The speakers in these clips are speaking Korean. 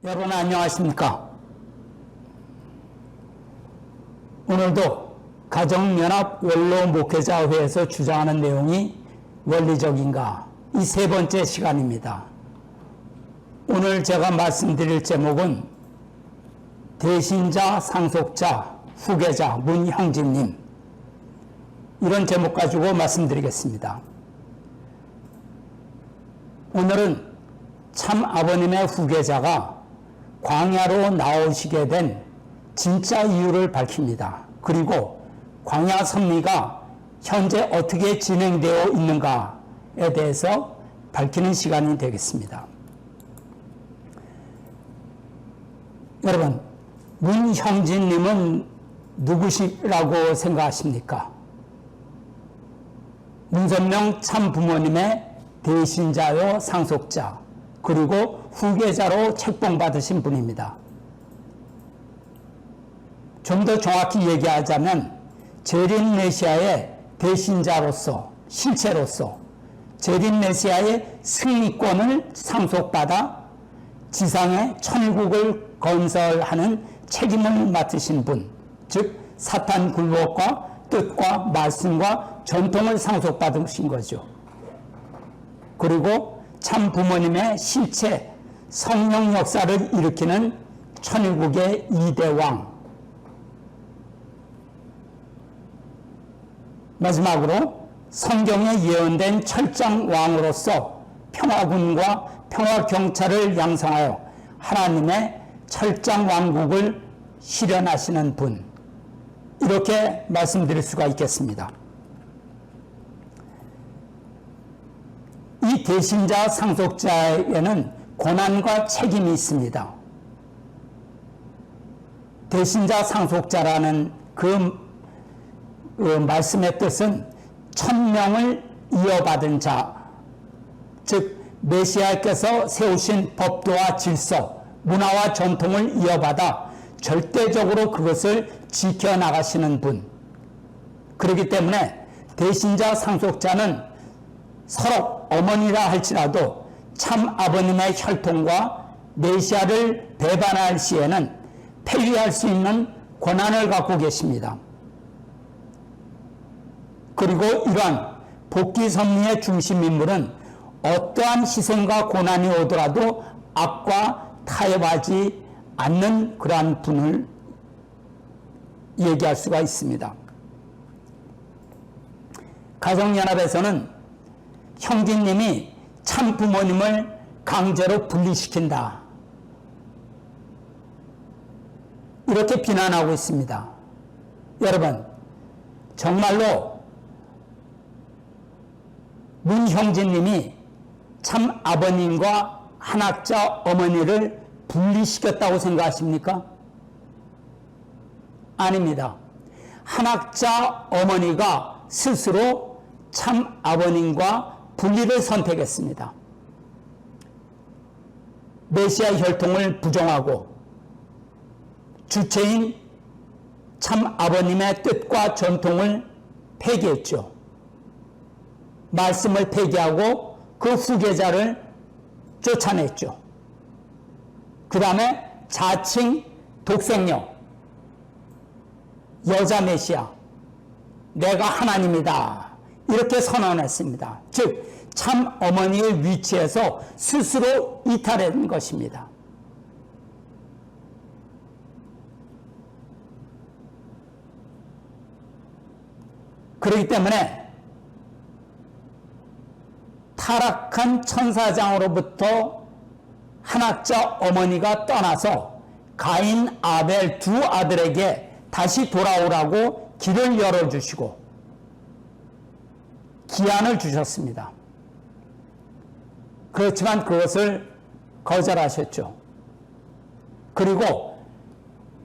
여러분 안녕하십니까? 오늘도 가정연합 원로목회자회에서 주장하는 내용이 원리적인가? 이 세 번째 시간입니다. 오늘 제가 말씀드릴 제목은 대신자, 상속자, 후계자, 문형진님, 이런 제목 가지고 말씀드리겠습니다. 오늘은 참 아버님의 후계자가 광야로 나오시게 된 진짜 이유를 밝힙니다. 그리고 광야 섭리가 현재 어떻게 진행되어 있는가에 대해서 밝히는 시간이 되겠습니다. 여러분, 문형진님은 누구시라고 생각하십니까? 문선명 참 부모님의 대신자요 상속자, 그리고 후계자로 책봉받으신 분입니다. 좀 더 정확히 얘기하자면 재림 메시아의 대신자로서, 실체로서 재림 메시아의 승리권을 상속받아 지상의 천국을 건설하는 책임을 맡으신 분, 즉 사탄 굴복과 뜻과 말씀과 전통을 상속받으신 거죠. 그리고 참 부모님의 실체, 성령 역사를 일으키는 천국의 2대 왕. 마지막으로 성경에 예언된 철장 왕으로서 평화군과 평화경찰을 양성하여 하나님의 철장 왕국을 실현하시는 분. 이렇게 말씀드릴 수가 있겠습니다. 이 대신자 상속자에게는 고난과 책임이 있습니다. 대신자 상속자라는 그 말씀의 뜻은 천명을 이어받은 자, 즉 메시아께서 세우신 법도와 질서, 문화와 전통을 이어받아 절대적으로 그것을 지켜나가시는 분. 그렇기 때문에 대신자 상속자는 서로 어머니라 할지라도 참 아버님의 혈통과 메시아를 배반할 시에는 폐위할 수 있는 권한을 갖고 계십니다. 그리고 이러한 복귀 섭리의 중심 인물은 어떠한 희생과 고난이 오더라도 악과 타협하지 않는 그러한 분을 얘기할 수가 있습니다. 가정연합에서는 형제님이 참 부모님을 강제로 분리시킨다, 이렇게 비난하고 있습니다. 여러분, 정말로 문형진님이 참 아버님과 한학자 어머니를 분리시켰다고 생각하십니까? 아닙니다. 한학자 어머니가 스스로 참 아버님과 분리를 선택했습니다. 메시아 혈통을 부정하고 주체인 참 아버님의 뜻과 전통을 폐기했죠. 말씀을 폐기하고 그 후계자를 쫓아냈죠. 그 다음에 자칭 독생녀, 여자 메시아, 내가 하나님이다, 이렇게 선언했습니다. 즉 참 어머니의 위치에서 스스로 이탈한 것입니다. 그렇기 때문에 타락한 천사장으로부터 한학자 어머니가 떠나서 가인, 아벨 두 아들에게 다시 돌아오라고 길을 열어주시고 기한을 주셨습니다. 그렇지만 그것을 거절하셨죠. 그리고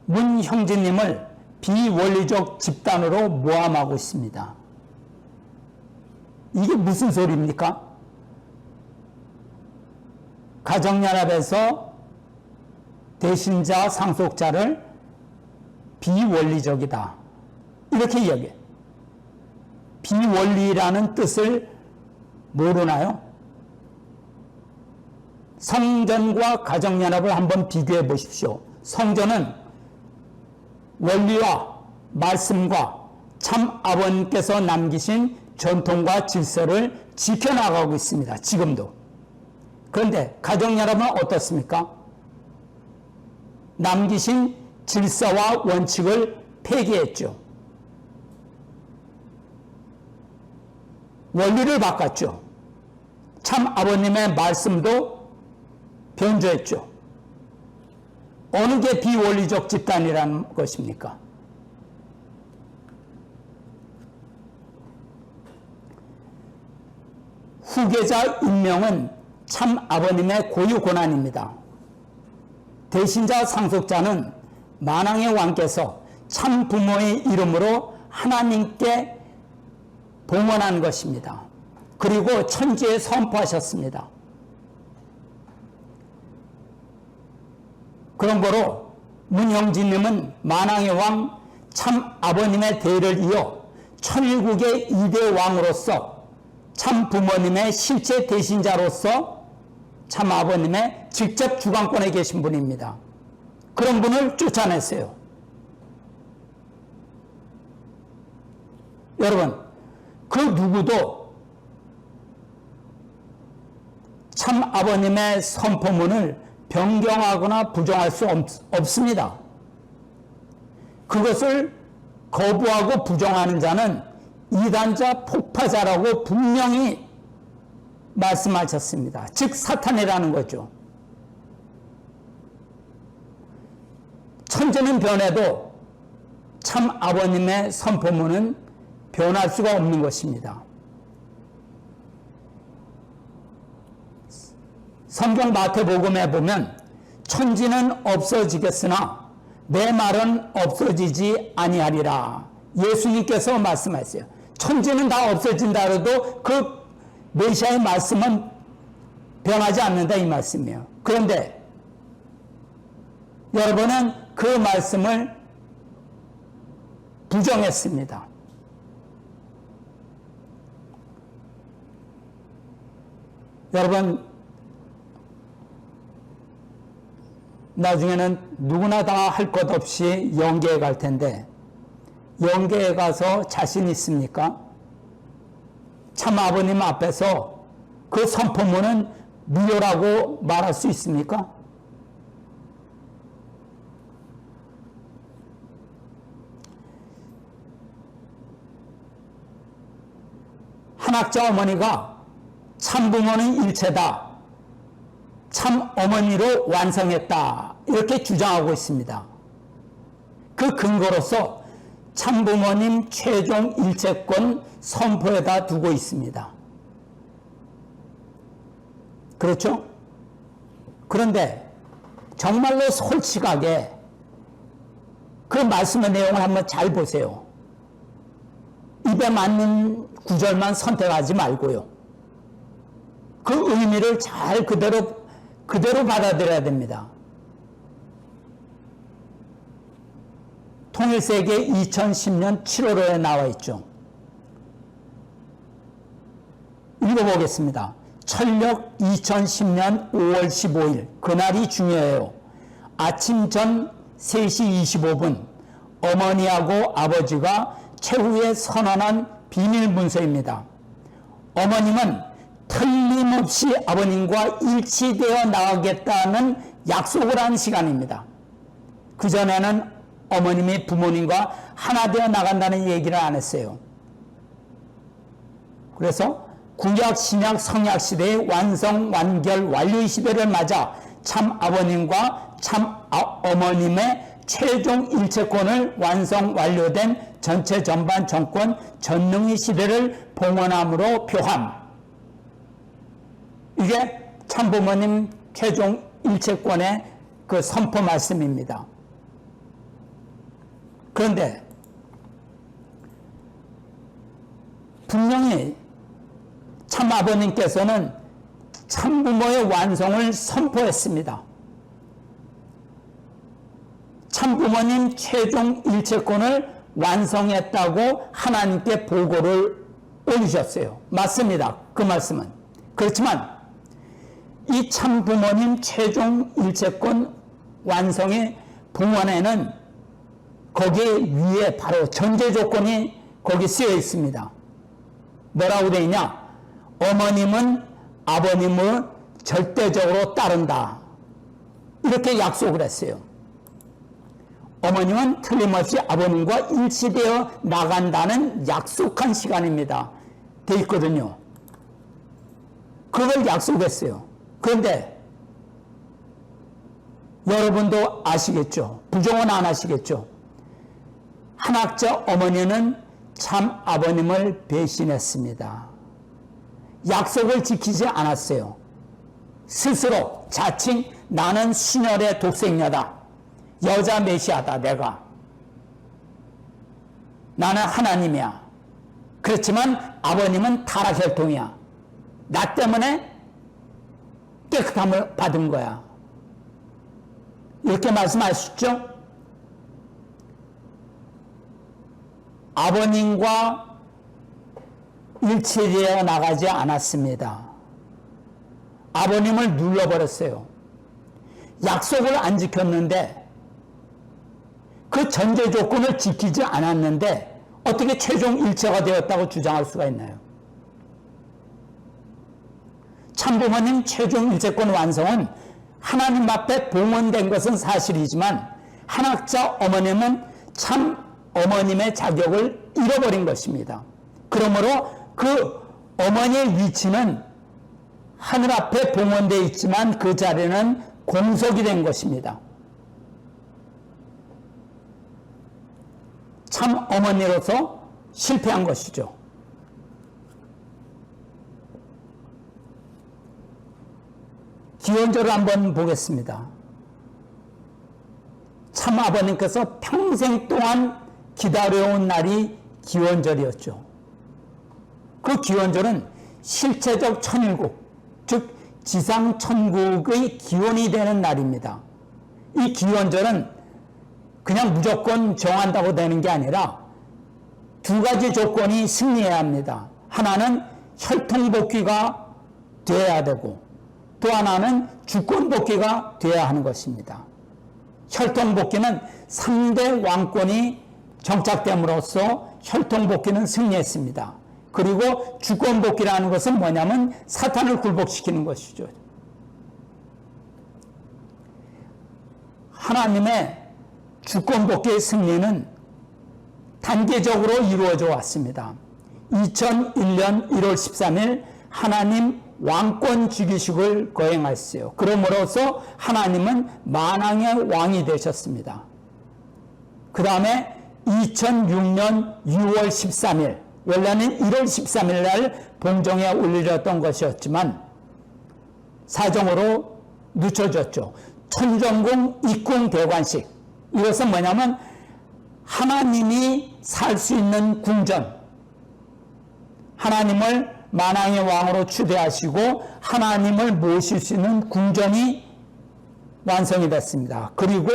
문형진님을 비원리적 집단으로 모함하고 있습니다. 이게 무슨 소리입니까? 가정연합에서 대신자 상속자를 비원리적이다, 이렇게 이야기해요. 비원리라는 뜻을 모르나요? 성전과 가정연합을 한번 비교해 보십시오. 성전은 원리와 말씀과 참 아버님께서 남기신 전통과 질서를 지켜나가고 있습니다. 지금도. 그런데 가정연합은 어떻습니까? 남기신 질서와 원칙을 폐기했죠. 원리를 바꿨죠. 참 아버님의 말씀도 변조했죠. 어느 게 비원리적 집단이라는 것입니까? 후계자 임명은 참 아버님의 고유 권한입니다. 대신자 상속자는 만왕의 왕께서 참 부모의 이름으로 하나님께 봉헌한 것입니다. 그리고 천지에 선포하셨습니다. 그런 거로 문영진님은 만왕의 왕 참 아버님의 대를 이어 천일국의 2대 왕으로서 참 부모님의 실제 대신자로서 참 아버님의 직접 주관권에 계신 분입니다. 그런 분을 쫓아냈어요. 여러분, 그 누구도 참 아버님의 선포문을 변경하거나 부정할 수 없습니다. 그것을 거부하고 부정하는 자는 이단자 폭파자라고 분명히 말씀하셨습니다. 즉 사탄이라는 거죠. 천지는 변해도 참 아버님의 선포문은 변할 수가 없는 것입니다. 성경 마태복음에 보면 천지는 없어지겠으나 내 말은 없어지지 아니하리라. 예수님께서 말씀하셨어요. 천지는 다 없어진다 해도 그 메시아의 말씀은 변하지 않는다 이 말씀이에요. 그런데 여러분은 그 말씀을 부정했습니다. 여러분, 나중에는 누구나 다 할 것 없이 영계에 갈 텐데 영계에 가서 자신 있습니까? 참 아버님 앞에서 그 선포문은 무효라고 말할 수 있습니까? 한학자 어머니가 참 부모는 일체다, 참 어머니로 완성했다 이렇게 주장하고 있습니다. 그 근거로서 참 부모님 최종 일체권 선포에다 두고 있습니다. 그렇죠? 그런데 정말로 솔직하게 그 말씀의 내용을 한번 잘 보세요. 입에 맞는 구절만 선택하지 말고요. 그 의미를 잘 그대로 받아들여야 됩니다. 통일세계 2010년 7월호에 나와 있죠. 읽어보겠습니다. 철력 2010년 5월 15일 그날이 중요해요. 아침 전 3시 25분 어머니하고 아버지가 최후에 선언한 비밀 문서입니다. 어머님은 틀림없이 아버님과 일치되어 나가겠다는 약속을 한 시간입니다. 그전에는 어머님이 부모님과 하나 되어 나간다는 얘기를 안 했어요. 그래서 구약, 신약, 성약 시대의 완성, 완결, 완료의 시대를 맞아 참 아버님과 참 어머님의 최종 일체권을 완성, 완료된 전체 전반 정권 전능의 시대를 봉헌함으로 표함. 이게 참부모님 최종 일체권의 그 선포 말씀입니다. 그런데 분명히 참아버님께서는 참부모의 완성을 선포했습니다. 참부모님 최종 일체권을 완성했다고 하나님께 보고를 올리셨어요. 맞습니다. 그 말씀은. 그렇지만 이 참부모님 최종 일체권 완성의 봉헌에는 거기 위에 바로 전제 조건이 거기 쓰여 있습니다. 뭐라고 되어 있냐? 어머님은 아버님을 절대적으로 따른다. 이렇게 약속을 했어요. 어머님은 틀림없이 아버님과 일치되어 나간다는 약속한 시간입니다. 돼 있거든요. 그걸 약속했어요. 그런데 여러분도 아시겠죠? 부정은 안 하시겠죠? 한학자 어머니는 참 아버님을 배신했습니다. 약속을 지키지 않았어요. 스스로 자칭 나는 순혈의 독생녀다. 여자 메시아다 내가. 나는 하나님이야. 그렇지만 아버님은 타락혈통이야. 나 때문에 깨끗함을 받은 거야. 이렇게 말씀하셨죠? 아버님과 일치되어 나가지 않았습니다. 아버님을 눌러버렸어요. 약속을 안 지켰는데 그 전제 조건을 지키지 않았는데 어떻게 최종 일체가 되었다고 주장할 수가 있나요? 참부모님 최종 일체권 완성은 하나님 앞에 봉헌된 것은 사실이지만 한학자 어머님은 참 어머님의 자격을 잃어버린 것입니다. 그러므로 그 어머니의 위치는 하늘 앞에 봉헌되어 있지만 그 자리는 공석이 된 것입니다. 참 어머니로서 실패한 것이죠. 기원절을 한번 보겠습니다. 참 아버님께서 평생 동안 기다려온 날이 기원절이었죠. 그 기원절은 실체적 천일국, 즉 지상 천국의 기원이 되는 날입니다. 이 기원절은 그냥 무조건 정한다고 되는 게 아니라 두 가지 조건이 승리해야 합니다. 하나는 혈통복귀가 되어야 되고 또 하나는 주권복귀가 되어야 하는 것입니다. 혈통복귀는 3대 왕권이 정착됨으로써 혈통복귀는 승리했습니다. 그리고 주권복귀라는 것은 뭐냐면 사탄을 굴복시키는 것이죠. 하나님의 주권복귀의 승리는 단계적으로 이루어져 왔습니다. 2001년 1월 13일 하나님 왕권 즉위식을 거행했어요. 그러므로써 하나님은 만왕의 왕이 되셨습니다. 그 다음에 2006년 6월 13일, 원래는 1월 13일 날 봉정에 올려졌던 것이었지만 사정으로 늦춰졌죠. 천정궁 입궁 대관식. 이것은 뭐냐면 하나님이 살 수 있는 궁전, 하나님을 만왕의 왕으로 추대하시고 하나님을 모실 수 있는 궁전이 완성이 됐습니다. 그리고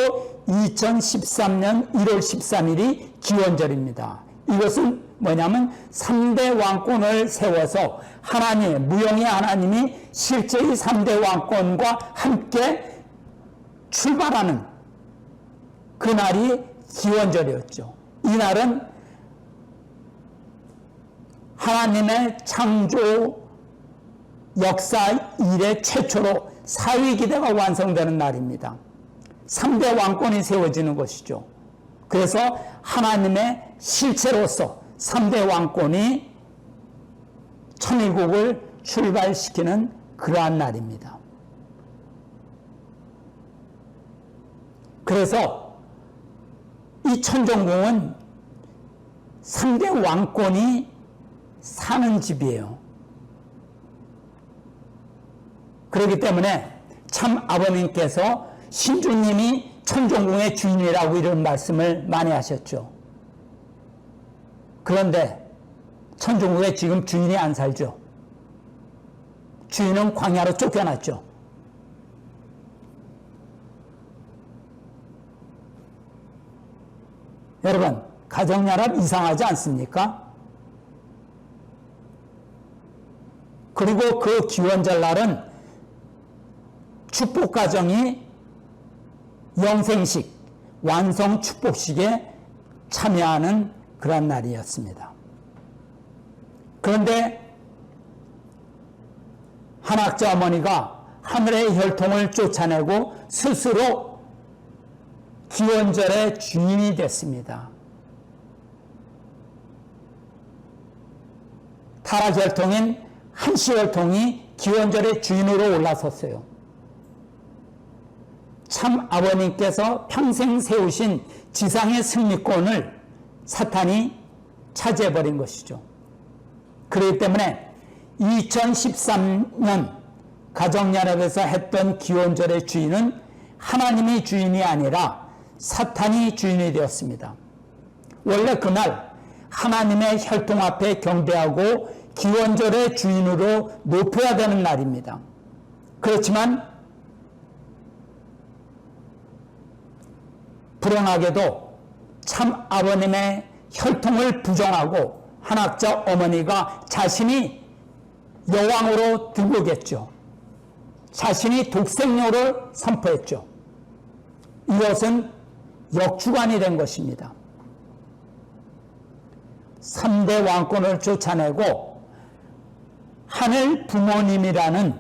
2013년 1월 13일이 기원절입니다. 이것은 뭐냐면 3대 왕권을 세워서 하나님, 무형의 하나님이 실제의 3대 왕권과 함께 출발하는 그날이 기원절이었죠. 이날은 하나님의 창조 역사 이래 최초로 사위기대가 완성되는 날입니다. 3대 왕권이 세워지는 것이죠. 그래서 하나님의 실체로서 3대 왕권이 천일국을 출발시키는 그러한 날입니다. 그래서 이 천정궁은 3대 왕권이 사는 집이에요. 그렇기 때문에 참 아버님께서 신주님이 천정궁의 주인이라고 이런 말씀을 많이 하셨죠. 그런데 천정궁에 지금 주인이 안 살죠. 주인은 광야로 쫓겨났죠. 여러분, 가정연합 이상하지 않습니까? 그리고 그 기원절 날은 축복 과정이 영생식, 완성 축복식에 참여하는 그런 날이었습니다. 그런데 한학자 어머니가 하늘의 혈통을 쫓아내고 스스로 기원절의 주인이 됐습니다. 타락혈통인 한씨혈통이 기원절의 주인으로 올라섰어요. 참 아버님께서 평생 세우신 지상의 승리권을 사탄이 차지해버린 것이죠. 그렇기 때문에 2013년 가정연합에서 했던 기원절의 주인은 하나님이 주인이 아니라 사탄이 주인이 되었습니다. 원래 그날 하나님의 혈통 앞에 경배하고 기원절의 주인으로 높여야 되는 날입니다. 그렇지만 불행하게도 참 아버님의 혈통을 부정하고 한학자 어머니가 자신이 여왕으로 들고겠죠. 자신이 독생녀를 선포했죠. 이것은 역주관이 된 것입니다. 3대 왕권을 쫓아내고 하늘 부모님이라는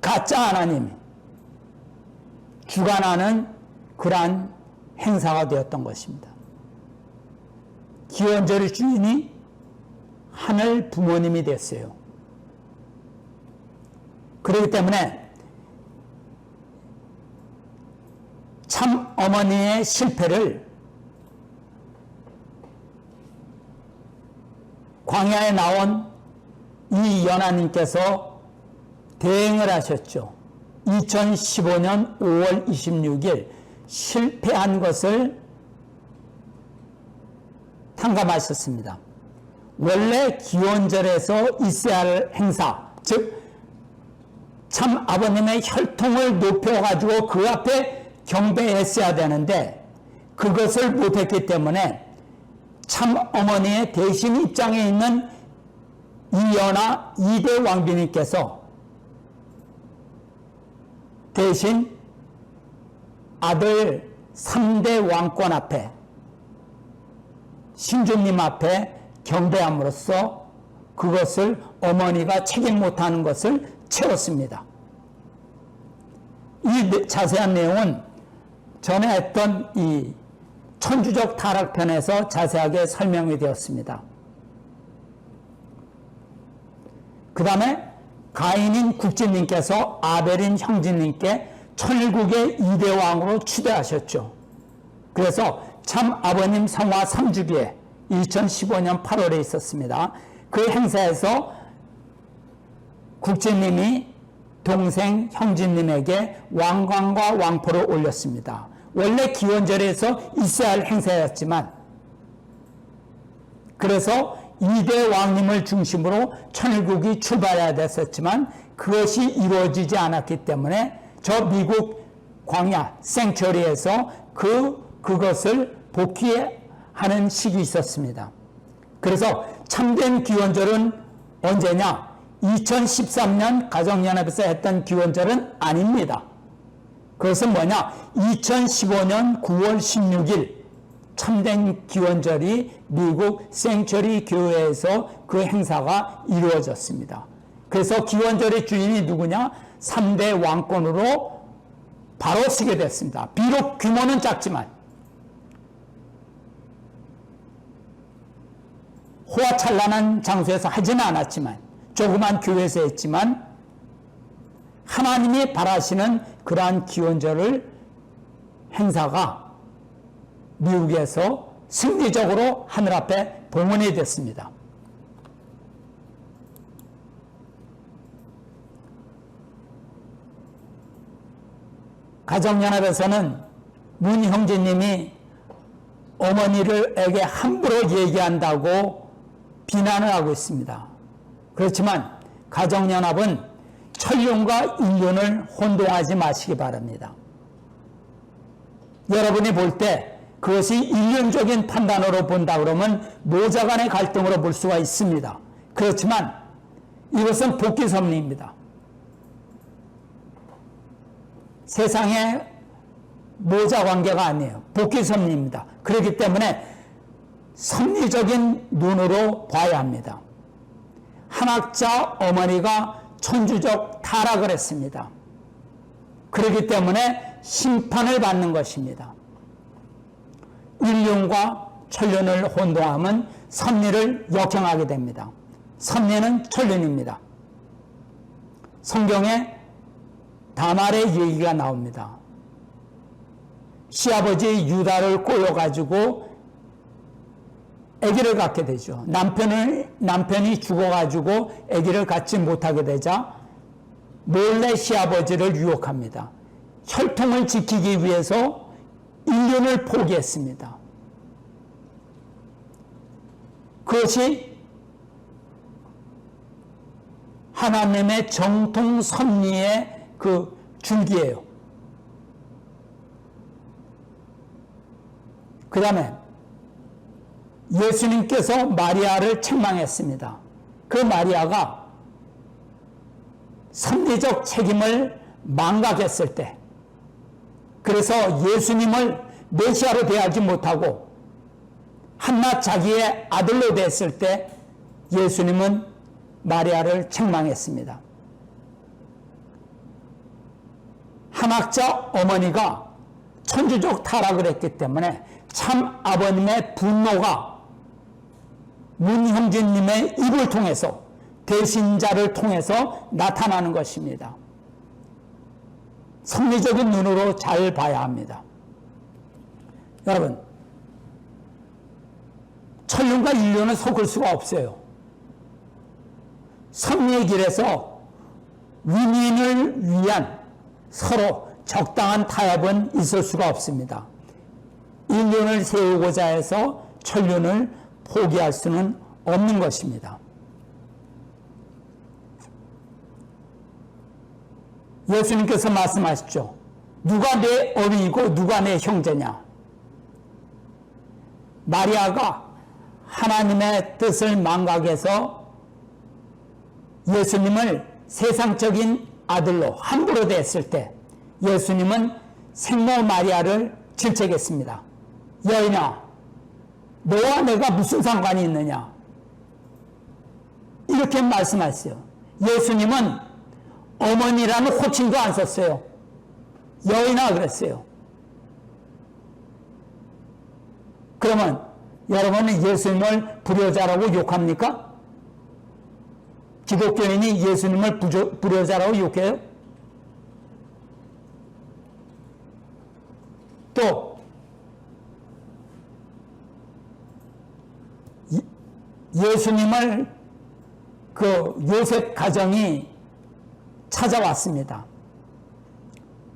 가짜 하나님이 주관하는 그러한 행사가 되었던 것입니다. 기원절의 주인이 하늘 부모님이 됐어요. 그렇기 때문에 참 어머니의 실패를 광야에 나온 이 연하님께서 대행을 하셨죠. 2015년 5월 26일 실패한 것을 탕감하셨습니다. 원래 기원절에서 있어야 할 행사, 즉 참 아버님의 혈통을 높여가지고 그 앞에 경배했어야 되는데 그것을 못했기 때문에 참 어머니의 대신 입장에 있는 이연하 2대 왕비님께서 대신 아들 3대 왕권 앞에 신주님 앞에 경배함으로써 그것을 어머니가 책임 못하는 것을 채웠습니다. 이 자세한 내용은 전에 했던 이 천주적 타락편에서 자세하게 설명이 되었습니다. 그 다음에 가인인 국진님께서 아벨인 형진님께 천일국의 2대 왕으로 추대하셨죠. 그래서 참 아버님 성화 3주기에 2015년 8월에 있었습니다. 그 행사에서 국진님이 동생 형진님에게 왕관과 왕포를 올렸습니다. 원래 기원절에서 있어야 할 행사였지만 그래서 2대 왕님을 중심으로 천일국이 출발해야 됐었지만 그것이 이루어지지 않았기 때문에 저 미국 광야 생처리에서 그것을 복귀하는 시기 있었습니다. 그래서 참된 기원절은 언제냐? 2013년 가정연합에서 했던 기원절은 아닙니다. 그것은 뭐냐? 2015년 9월 16일 참된 기원절이 미국 생처리 교회에서 그 행사가 이루어졌습니다. 그래서 기원절의 주인이 누구냐? 3대 왕권으로 바로 서게 됐습니다. 비록 규모는 작지만 호화찬란한 장소에서 하지는 않았지만 조그만 교회에서 했지만 하나님이 바라시는 그러한 기원절을 행사가 미국에서 승리적으로 하늘 앞에 봉헌이 됐습니다. 가정연합에서는 문 형제님이 어머니를에게 함부로 얘기한다고 비난을 하고 있습니다. 그렇지만 가정연합은 천륜과 인륜을 혼동하지 마시기 바랍니다. 여러분이 볼 때 그것이 인륜적인 판단으로 본다 그러면 모자 간의 갈등으로 볼 수가 있습니다. 그렇지만 이것은 복귀 섭리입니다. 세상의 모자 관계가 아니에요. 복귀 섭리입니다. 그렇기 때문에 섭리적인 눈으로 봐야 합니다. 한학자 어머니가 천주적 타락을 했습니다. 그렇기 때문에 심판을 받는 것입니다. 인륜과 천륜을 혼동하면 섭리를 역행하게 됩니다. 섭리는 천륜입니다. 성경에 다말의 얘기가 나옵니다. 시아버지 유다를 꼬여가지고 아기를 갖게 되죠. 남편이 죽어가지고 아기를 갖지 못하게 되자 몰래 시아버지를 유혹합니다. 혈통을 지키기 위해서 인륜을 포기했습니다. 그것이 하나님의 정통 섭리의 그 줄기예요. 그 다음에 예수님께서 마리아를 책망했습니다. 그 마리아가 섭리적 책임을 망각했을 때, 그래서 예수님을 메시아로 대하지 못하고 한낱 자기의 아들로 됐을 때 예수님은 마리아를 책망했습니다. 한학자 어머니가 천주적 타락을 했기 때문에 참 아버님의 분노가 문형진님의 입을 통해서, 대신자를 통해서 나타나는 것입니다. 섭리적인 눈으로 잘 봐야 합니다. 여러분, 천륜과 인륜은 섞을 수가 없어요. 섭리의 길에서 위민을 위한 서로 적당한 타협은 있을 수가 없습니다. 인륜을 세우고자 해서 천륜을 포기할 수는 없는 것입니다. 예수님께서 말씀하셨죠. 누가 내 어미이고 누가 내 형제냐. 마리아가 하나님의 뜻을 망각해서 예수님을 세상적인 아들로 함부로 대했을 때 예수님은 생모 마리아를 질책했습니다. 여인아, 너와 내가 무슨 상관이 있느냐? 이렇게 말씀하셨어요. 예수님은 어머니라는 호칭도 안 썼어요. 여인아 그랬어요. 그러면 여러분은 예수님을 불효자라고 욕합니까? 기독교인이 예수님을 불효자라고 욕해요? 또 예수님을 그 요셉 가정이 찾아왔습니다.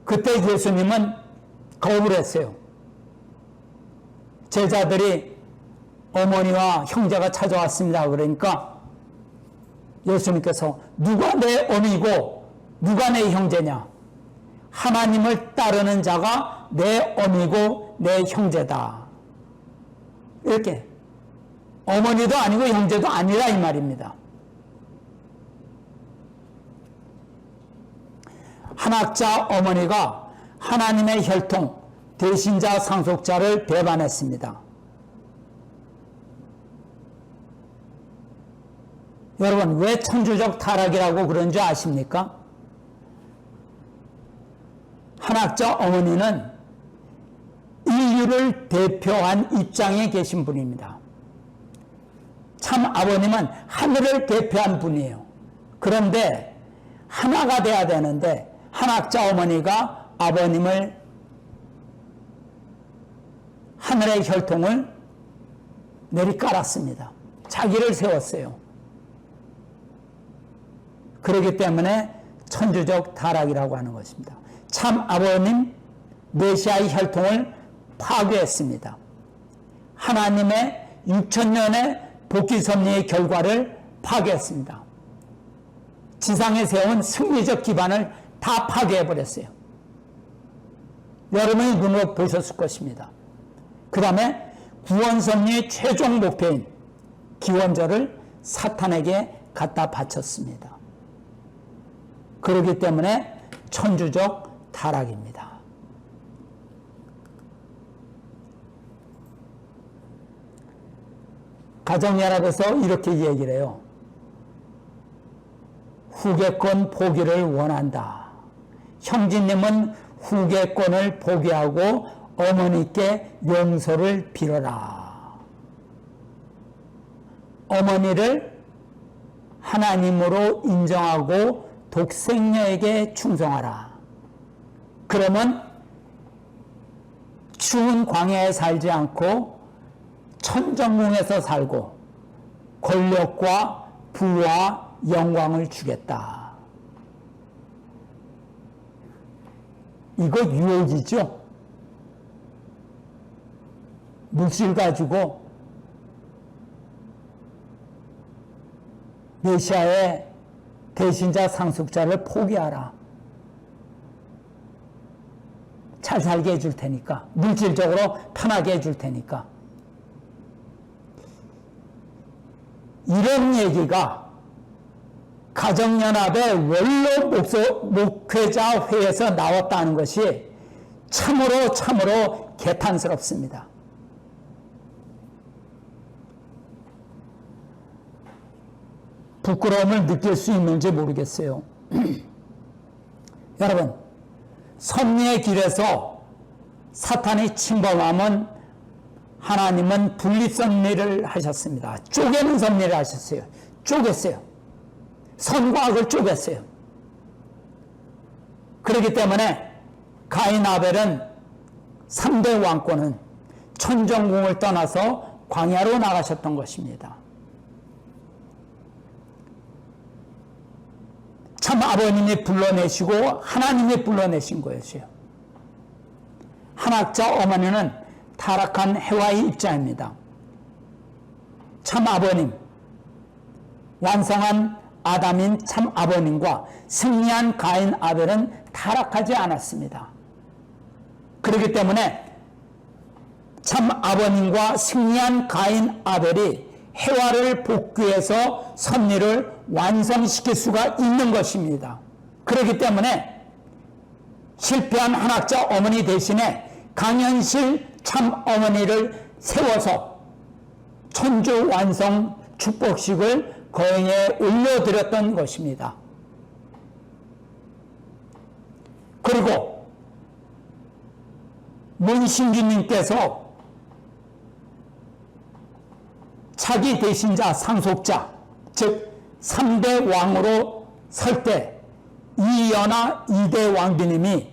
그때 예수님은 거부를 했어요. 제자들이 어머니와 형제가 찾아왔습니다. 그러니까 예수님께서 누가 내 어미고 누가 내 형제냐? 하나님을 따르는 자가 내 어미고 내 형제다. 이렇게 어머니도 아니고 형제도 아니라 이 말입니다. 한학자 어머니가 하나님의 혈통, 대신자 상속자를 배반했습니다. 여러분, 왜 천주적 타락이라고 그런 줄 아십니까? 한학자 어머니는 인류를 대표한 입장에 계신 분입니다. 참 아버님은 하늘을 대표한 분이에요. 그런데 하나가 돼야 되는데 한학자 어머니가 아버님을, 하늘의 혈통을 내리깔았습니다. 자기를 세웠어요. 그렇기 때문에 천주적 타락이라고 하는 것입니다. 참 아버님 메시아의 혈통을 파괴했습니다. 하나님의 6천년의 복귀 섭리의 결과를 파괴했습니다. 지상에 세운 승리적 기반을 다 파괴해버렸어요. 여러분이 눈으로 보셨을 것입니다. 그 다음에 구원 섭리의 최종 목표인 기원절을 사탄에게 갖다 바쳤습니다. 그렇기 때문에 천주적 타락입니다. 가정연합에서 이렇게 얘기를 해요. 후계권 포기를 원한다. 형제님은 후계권을 포기하고 어머니께 용서를 빌어라. 어머니를 하나님으로 인정하고 독생녀에게 충성하라. 그러면 추운 광야에 살지 않고 천정궁에서 살고 권력과 부와 영광을 주겠다. 이거 유혹이죠. 물질 가지고 메시아의 대신자 상속자를 포기하라. 잘 살게 해줄 테니까. 물질적으로 편하게 해줄 테니까. 이런 얘기가 가정연합의 원로 목회자 회에서 나왔다는 것이 참으로 개탄스럽습니다. 부끄러움을 느낄 수 있는지 모르겠어요. 여러분, 섭리의 길에서 사탄이 침범하면 하나님은 분립섭리를 하셨습니다. 쪼개는 섭리를 하셨어요. 쪼갰어요. 선과 악을 쪼갰어요. 그렇기 때문에 가인 아벨은 3대 왕권은 천정궁을 떠나서 광야로 나가셨던 것입니다. 참 아버님이 불러내시고 하나님이 불러내신 거였어요. 한학자 어머니는 타락한 해와의 입자입니다. 참 아버님, 완성한 아담인 참 아버님과 승리한 가인 아벨은 타락하지 않았습니다. 그렇기 때문에 참 아버님과 승리한 가인 아벨이 해와를 복귀해서 섭리를 완성시킬 수가 있는 것입니다. 그렇기 때문에 실패한 한학자 어머니 대신에 강현실 참 어머니를 세워서 천주 완성 축복식을 거행에 올려드렸던 것입니다. 그리고 문신주님께서 차기 대신자 상속자, 즉 3대 왕으로 설 때 이연하 2대 왕비님이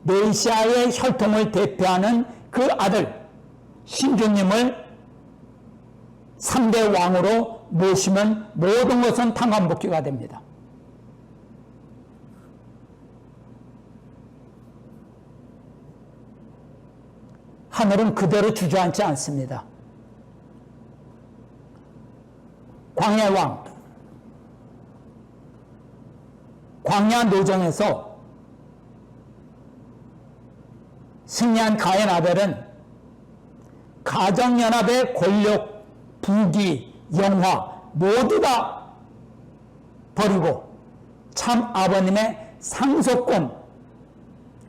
메시아의 혈통을 대표하는 그 아들 신주님을 3대 왕으로 모시면 모든 것은 탕감복귀가 됩니다. 하늘은 그대로 주저앉지 않습니다. 광야왕, 광야 노정에서 승리한 가인 아벨은 가정연합의 권력, 부귀, 영화 모두 다 버리고 참 아버님의 상속권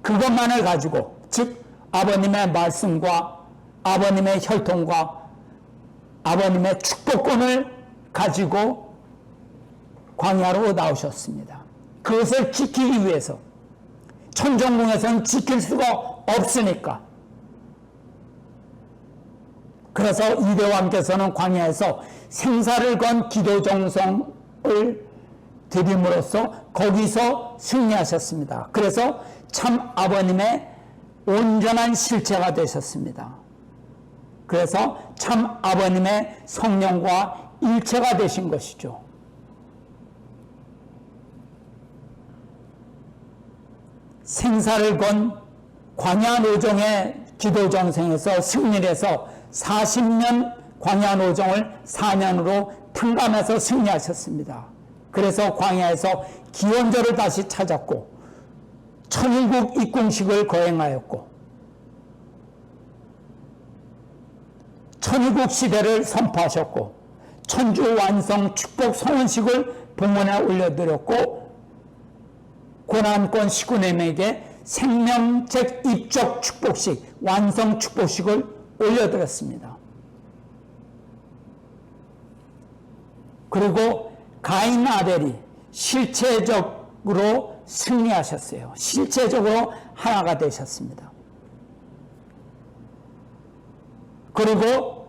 그것만을 가지고, 즉 아버님의 말씀과 아버님의 혈통과 아버님의 축복권을 가지고 광야로 나오셨습니다. 그것을 지키기 위해서, 천정궁에서는 지킬 수가 없으니까. 그래서 이대왕께서는 광야에서 생사를 건 기도 정성을 드림으로써 거기서 승리하셨습니다. 그래서 참 아버님의 온전한 실체가 되셨습니다. 그래서 참 아버님의 성령과 일체가 되신 것이죠. 생사를 건 광야 노정의 기도 정성에서 승리를 해서 40년 광야 노정을 4년으로 탕감해서 승리하셨습니다. 그래서 광야에서 기원절을 다시 찾았고 천일국 입궁식을 거행하였고 천일국 시대를 선포하셨고 천주 완성 축복 성원식을 봉헌에 올려드렸고 고난권 식구님에게 생명책 입적 축복식, 완성 축복식을 올려드렸습니다. 그리고 가인 아벨이 실체적으로 승리하셨어요. 실체적으로 하나가 되셨습니다. 그리고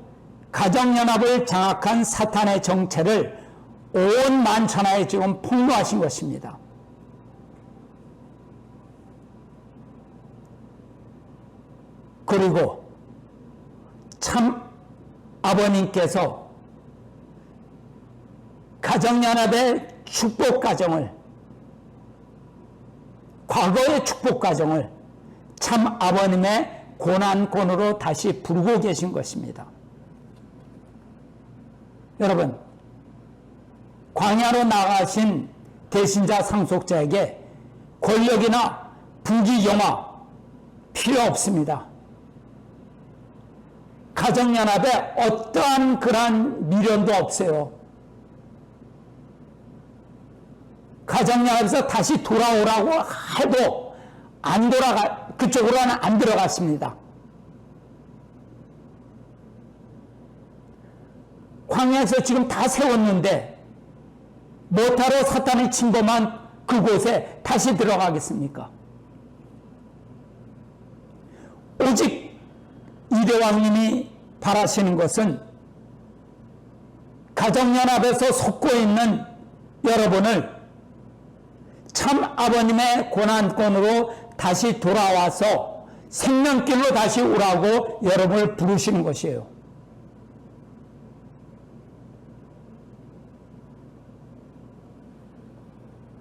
가정연합을 장악한 사탄의 정체를 온 만천하에 지금 폭로하신 것입니다. 그리고 참 아버님께서 가정연합의 축복 과정을, 과거의 축복 과정을 참 아버님의 고난권으로 다시 부르고 계신 것입니다. 여러분, 광야로 나가신 대신자 상속자에게 권력이나 부귀 영화 필요 없습니다. 가정연합에 어떠한 그러한 미련도 없어요. 가정연합에서 다시 돌아오라고 해도 그쪽으로는 안 들어갔습니다. 광야에서 지금 다 세웠는데 뭐하러 사탄이 침범한 그곳에 다시 들어가겠습니까? 오직 이대왕님이 바라시는 것은 가정연합에서 속고 있는 여러분을 참 아버님의 고난권으로 다시 돌아와서 생명길로 다시 오라고 여러분을 부르시는 것이에요.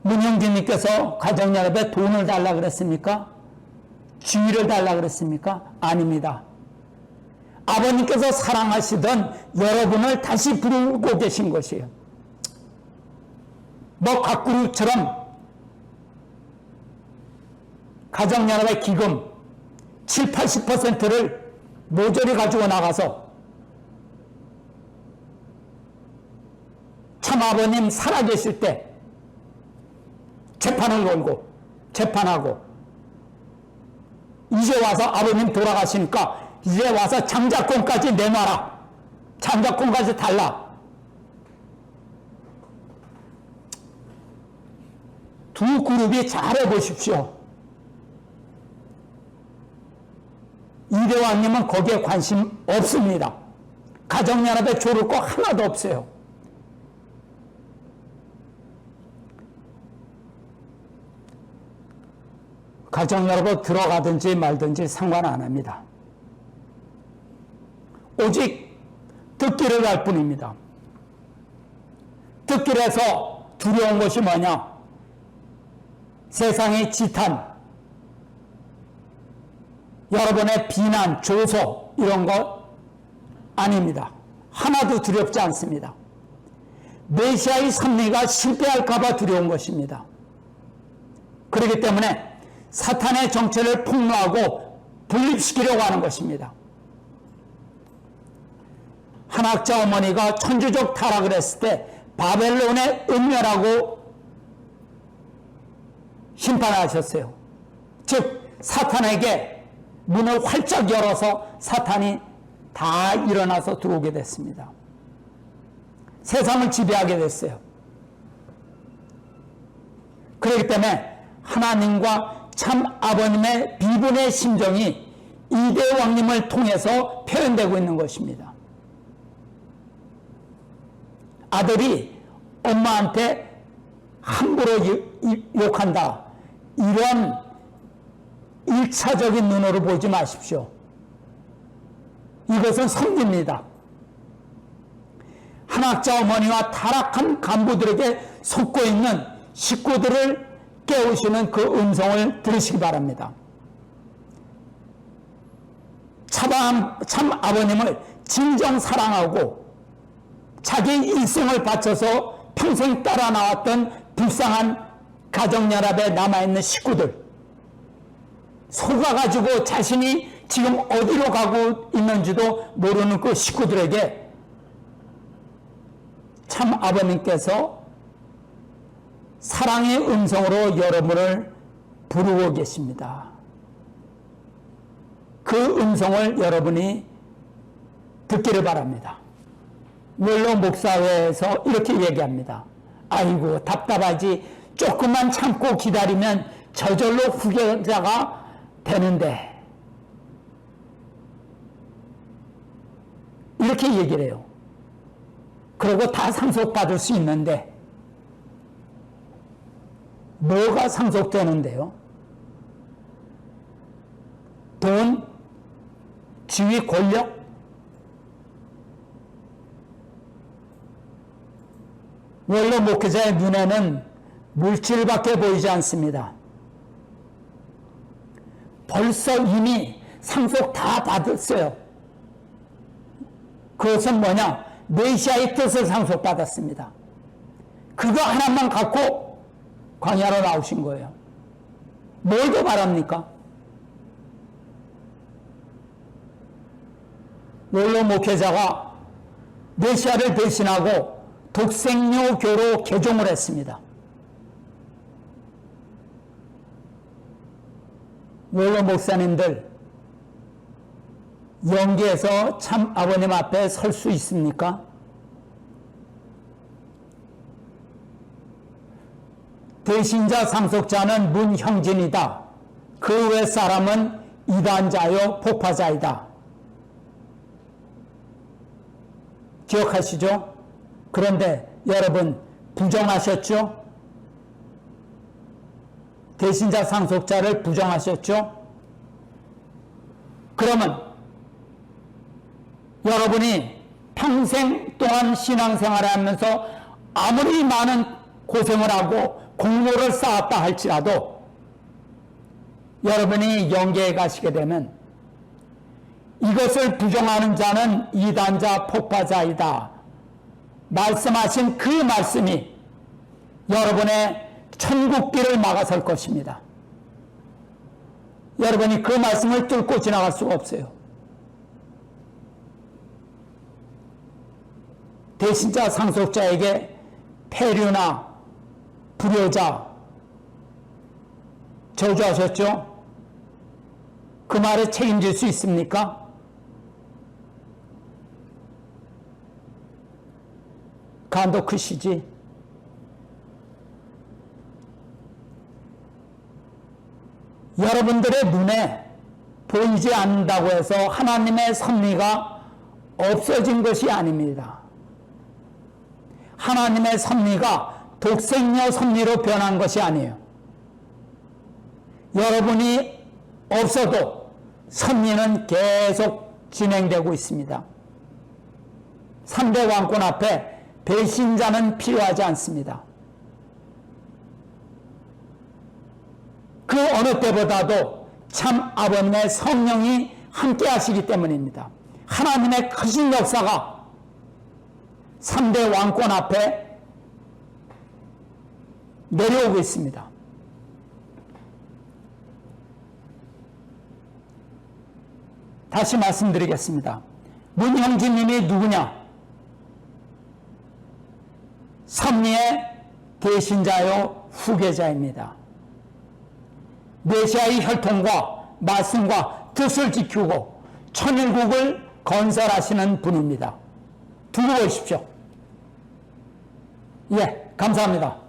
문형진님께서 가정연합에 돈을 달라 그랬습니까? 지위를 달라 그랬습니까? 아닙니다. 아버님께서 사랑하시던 여러분을 다시 부르고 계신 것이에요. 뭐 곽구루처럼 가정연합의 기금 7, 80%를 모조리 가지고 나가서 참 아버님 살아계실 때 재판을 걸고 재판하고 이제 와서 아버님 돌아가시니까 이제 와서 장자권까지 내놔라. 장자권까지 달라. 두 그룹이 잘해 보십시오. 이대왕님은 거기에 관심 없습니다. 가정연합에 조를 거 하나도 없어요. 가정연합에 들어가든지 말든지 상관 안 합니다. 오직 듣기를 할 뿐입니다. 듣기에서 두려운 것이 뭐냐? 세상의 지탄, 여러분의 비난, 조소 이런 것 아닙니다. 하나도 두렵지 않습니다. 메시아의 섭리가 실패할까 봐 두려운 것입니다. 그렇기 때문에 사탄의 정체를 폭로하고 분립시키려고 하는 것입니다. 한 학자 어머니가 천주적 타락을 했을 때 바벨론의 음녀라고 심판하셨어요. 즉 사탄에게 문을 활짝 열어서 사탄이 다 일어나서 들어오게 됐습니다. 세상을 지배하게 됐어요. 그렇기 때문에 하나님과 참 아버님의 비분의 심정이 이대왕님을 통해서 표현되고 있는 것입니다. 아들이 엄마한테 함부로 욕한다. 이런 1차적인 눈으로 보지 마십시오. 이것은 선기입니다. 한학자 어머니와 타락한 간부들에게 속고 있는 식구들을 깨우시는 그 음성을 들으시기 바랍니다. 참 아버님을 진정 사랑하고 자기 일생을 바쳐서 평생 따라 나왔던 불쌍한 가정연합에 남아있는 식구들, 속아가지고 자신이 지금 어디로 가고 있는지도 모르는 그 식구들에게 참 아버님께서 사랑의 음성으로 여러분을 부르고 계십니다. 그 음성을 여러분이 듣기를 바랍니다. 원로 목사회에서 이렇게 얘기합니다. 아이고 답답하지, 조금만 참고 기다리면 저절로 후계자가 되는데, 이렇게 얘기를 해요. 그리고 다 상속받을 수 있는데, 뭐가 상속되는데요? 돈, 지위, 권력? 원로 목회자의 눈에는 물질밖에 보이지 않습니다. 벌써 이미 상속 다 받았어요. 그것은 뭐냐? 메시아의 뜻을 상속받았습니다. 그거 하나만 갖고 광야로 나오신 거예요. 뭘 더 바랍니까? 원로 목회자가 메시아를 배신하고 독생료교로 개종을 했습니다. 원로 목사님들, 영계에서 참 아버님 앞에 설 수 있습니까? 대신자 상속자는 문형진이다. 그 외 사람은 이단자요 폭파자이다. 기억하시죠? 그런데 여러분 부정하셨죠? 대신자 상속자를 부정하셨죠? 그러면 여러분이 평생 동안 신앙생활을 하면서 아무리 많은 고생을 하고 공로를 쌓았다 할지라도 여러분이 영계에 가시게 되면 이것을 부정하는 자는 이단자 폭파자이다 말씀하신 그 말씀이 여러분의 천국길을 막아설 것입니다. 여러분이 그 말씀을 뚫고 지나갈 수가 없어요. 대신자 상속자에게 폐류나 불효자 저주하셨죠? 그 말에 책임질 수 있습니까? 간도 크시지. 여러분들의 눈에 보이지 않는다고 해서 하나님의 섭리가 없어진 것이 아닙니다. 하나님의 섭리가 독생녀 섭리로 변한 것이 아니에요. 여러분이 없어도 섭리는 계속 진행되고 있습니다. 3대 왕권 앞에 배신자는 필요하지 않습니다. 그 어느 때보다도 참 아버님의 성령이 함께 하시기 때문입니다. 하나님의 크신 역사가 3대 왕권 앞에 내려오고 있습니다. 다시 말씀드리겠습니다. 문형진님이 누구냐? 섭리의 대신자요 후계자입니다. 메시아의 혈통과 말씀과 뜻을 지키고 천일국을 건설하시는 분입니다. 두고 보십시오. 예, 감사합니다.